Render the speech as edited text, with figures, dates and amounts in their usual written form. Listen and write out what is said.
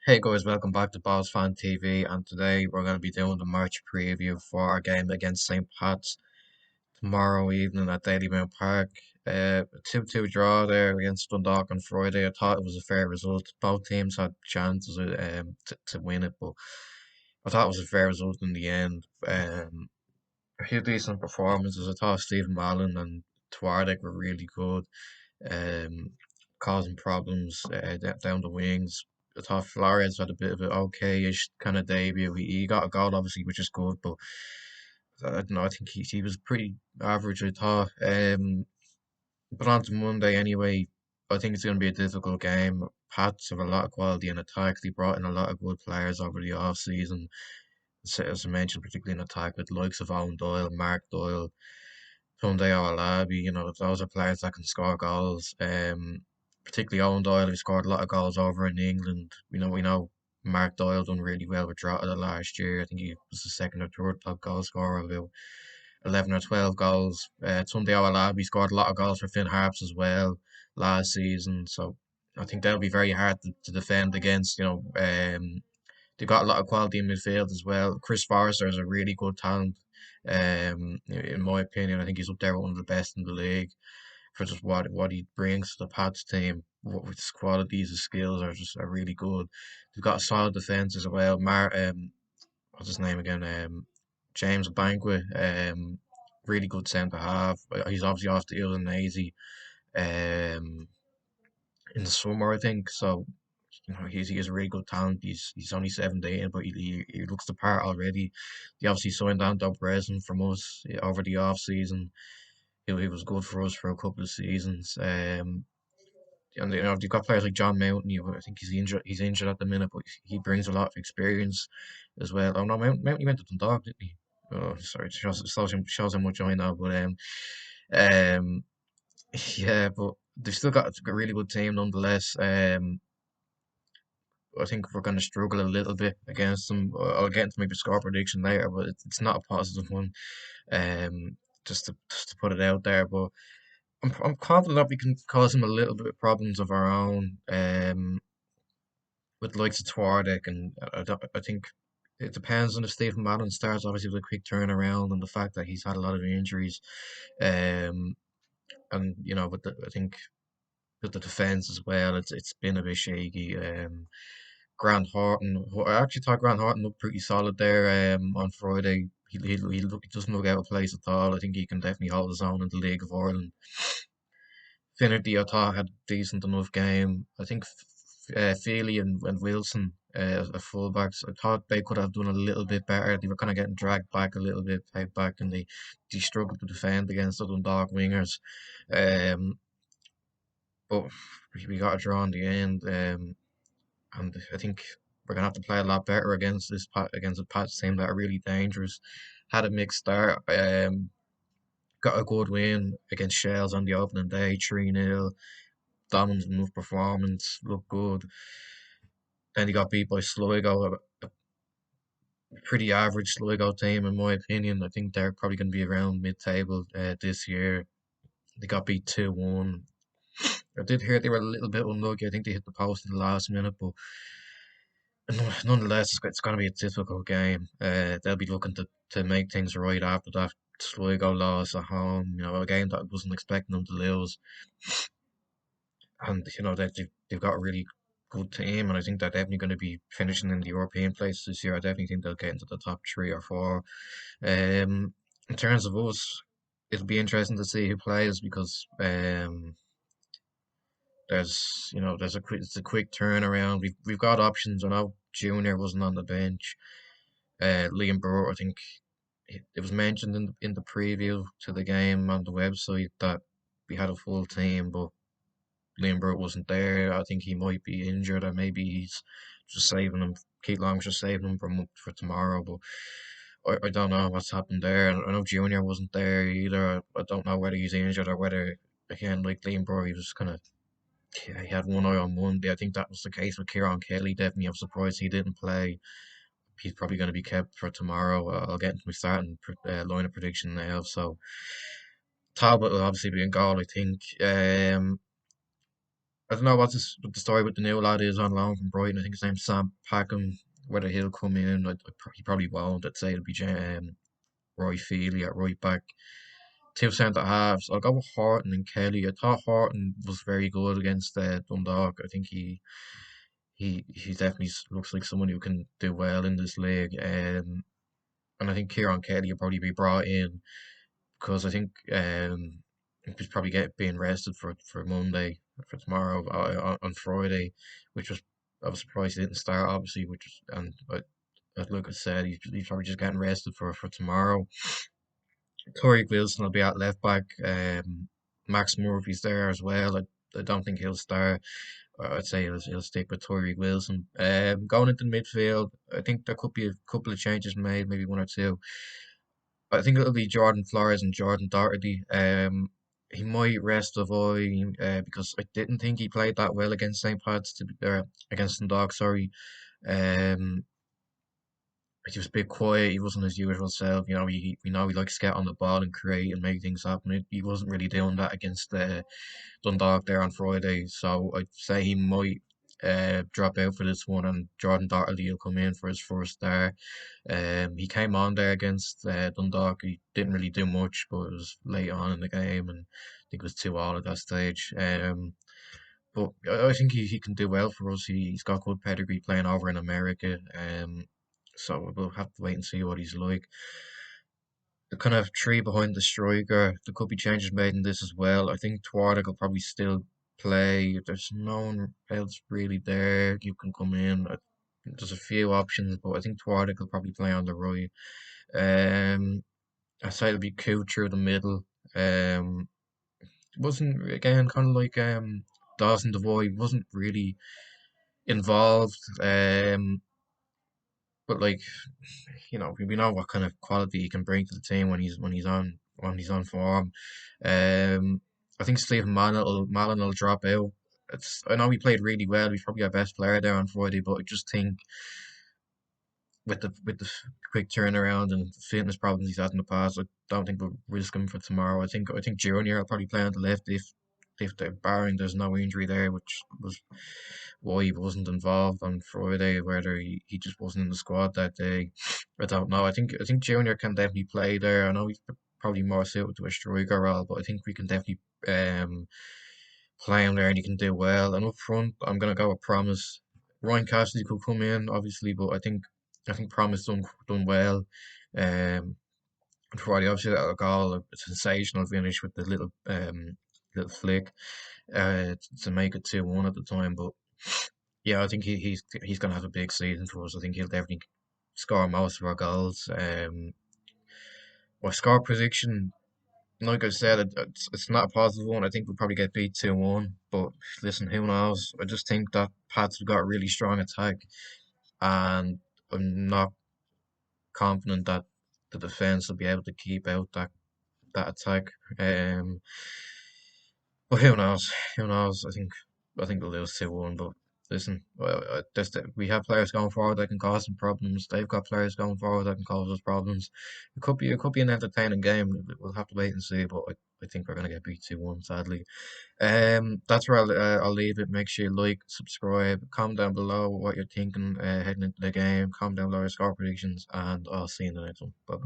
Hey guys, welcome back to Balls Fan TV, and today we're going to be doing the match preview for our game against St. Pat's tomorrow evening at Dalymount Park. A 2-2 draw there against Dundalk on Friday. I thought it was a fair result. Both teams had chances to win it, but I thought it was a fair result in the end. A few decent performances. I thought Stephen Mallon and Twardek were really good, um, causing problems down the wings. I thought Flores had a bit of an okay-ish kind of debut. He got a goal, obviously, which is good, but I don't know. I think he was pretty average, I thought. But on to Monday anyway. I think it's going to be a difficult game. Pats have a lot of quality in attack. They brought in a lot of good players over the off season. As I mentioned, particularly in attack, with the likes of Owen Doyle, Mark Doyle, Sunday Alabi, those are players that can score goals. Particularly Owen Doyle, who scored a lot of goals over in England. We know Mark Doyle done really well with Drogheda last year. I think he was the second or third top goal scorer, about 11 or 12 goals. Sunday Alabi scored a lot of goals for Finn Harps as well last season. So I think that'll be very hard to defend against. They've got a lot of quality in midfield as well. Chris Forrester is a really good talent. In my opinion, I think he's up there with one of the best in the league for just what he brings to the Pats team. With his qualities, his skills are really good. They've got a solid defense as well. What's his name again? James Banquet. Really good centre half. He's obviously off the ill and lazy. Um, in the summer, I think. So he has a really good talent. He's only 17, but he looks the part already. He obviously signed Anto Breslin from us over the off season. He was good for us for a couple of seasons. And you've got players like John Mountain. I think he's injured. He's injured at the minute, but he brings a lot of experience as well. Oh no, Mountain went to Dundalk, didn't he? Oh, sorry, it shows how much I know. But um, yeah, but they've still got a really good team nonetheless. I think we're going to struggle a little bit against them. I'll get into maybe score prediction later, but it's not a positive one. Um, just to put it out there, but I'm confident that we can cause them a little bit of problems of our own. With the likes of Twardek, and I think it depends on if Stephen Madden starts. Obviously, with a quick turnaround and the fact that he's had a lot of injuries. Um, and I think with the defense as well, it's been a bit shaky. Grant Horton. I actually thought Grant Horton looked pretty solid there on Friday. He doesn't look out of place at all. I think he can definitely hold his own in the League of Ireland. Finnerty, I thought, had a decent enough game. I think Feely and Wilson, as fullbacks, I thought they could have done a little bit better. They were kind of getting dragged back a little bit, pegged back, and they struggled to defend against the Dundalk wingers. Um, but we got a draw in the end. And I think we're gonna have to play a lot better against against a Pats team that are really dangerous. Had a mixed start. Got a good win against Shells on the opening day, 3-0. Dominant enough performance, looked good. Then he got beat by Sligo, a pretty average Sligo team in my opinion. I think they're probably going to be around mid-table this year. They got beat 2-1. I did hear they were a little bit unlucky. I think they hit the post in the last minute, but nonetheless, it's going to be a difficult game. They'll be looking to make things right after that Sligo loss at home. A game that I wasn't expecting them to lose. And they've got a really good team, and I think they're definitely going to be finishing in the European place this year. I definitely think they'll get into the top three or four. In terms of us, it'll be interesting to see who plays because it's a quick turnaround. We've got options. I know Junior wasn't on the bench. Liam Brewer, I think it was mentioned in the preview to the game on the website that we had a full team, but Liam Brewer wasn't there. I think he might be injured, or maybe he's just saving him. Keith Long's just saving him for tomorrow. But I don't know what's happened there. I know Junior wasn't there either. I don't know whether he's injured or whether, again, like Liam Brewer, he was kind of, yeah, he had one eye on Monday. I think that was the case with Kieran Kelly. Definitely, I'm surprised he didn't play. He's probably going to be kept for tomorrow. I'll get into my starting line of prediction now. So Talbot will obviously be in goal, I think. I don't know what the story with the new lad is on loan from Brighton. I think his name's Sam Packham. Whether he'll come in, he probably won't. I'd say it'll be Roy Feely at right back. Two centre halves. I'll go with Horton and Kelly. I thought Horton was very good against Dundalk. I think he definitely looks like someone who can do well in this league. And I think Kieran Kelly will probably be brought in because I think he's probably being rested for Monday for tomorrow on Friday, which was I was surprised he didn't start obviously, which was and but as Lucas said, he's probably just getting rested for tomorrow. Corey Wilson will be at left back. Max Murphy's there as well. I don't think he'll start. I'd say he'll stick with Tory Wilson. Going into the midfield, I think there could be a couple of changes made, maybe one or two. I think it'll be Jordan Flores and Jordan Doherty. He might rest Avoy because I didn't think he played that well against St. Pat's against the Dogs. Sorry. Um, he was a bit quiet. He wasn't his usual self. You know, we know he likes to get on the ball and create and make things happen. He wasn't really doing that against Dundalk there on Friday. So I'd say he might drop out for this one, and Jordan Doherty will come in for his first start. He came on there against Dundalk. He didn't really do much, but it was late on in the game, and I think it was 2-2 at that stage. But I think he can do well for us. He's got good pedigree playing over in America. So we'll have to wait and see what he's like. The kind of three behind the striker, there could be changes made in this as well. I think Tuareg will probably still play. There's no one else really there. You can come in. There's a few options, but I think Tuareg will probably play on the right. Um, I say it'll be Coo through the middle. Um, wasn't again kind of like Dawson Devoy wasn't really involved. But like we know what kind of quality he can bring to the team when he's on form. I think Stephen Mallon will drop out. I know he played really well. He's probably our best player there on Friday, but I just think with the quick turnaround and fitness problems he's had in the past, I don't think we'll risk him for tomorrow. I think Junior will probably play on the left if they're barring there's no injury there, which was why he wasn't involved on Friday, whether he just wasn't in the squad that day. I don't know. I think Junior can definitely play there. I know he's probably more suited to a striker role, but I think we can definitely play him there and he can do well. And up front, I'm gonna go with Promise. Ryan Cassidy could come in, obviously, but I think Promise done well. Um, Friday, obviously, that goal, a sensational finish with the little flick to make it 2-1 at the time. But yeah, I think he's going to have a big season for us. I think he'll definitely score most of our goals. Our score prediction, like I said, it's not a positive one. I think we'll probably get beat 2-1. But listen, who knows? I just think that Pats have got a really strong attack, and I'm not confident that the defense will be able to keep out that attack. But who knows? Who knows? I think we'll lose 2-1. But listen, we have players going forward that can cause some problems. They've got players going forward that can cause us problems. It could be an entertaining game. We'll have to wait and see. But I think we're gonna get beat 2-1, sadly. That's where I'll leave it. Make sure you like, subscribe, comment down below what you're thinking heading into the game. Comment down below your score predictions, and I'll see you in the next one. Bye bye.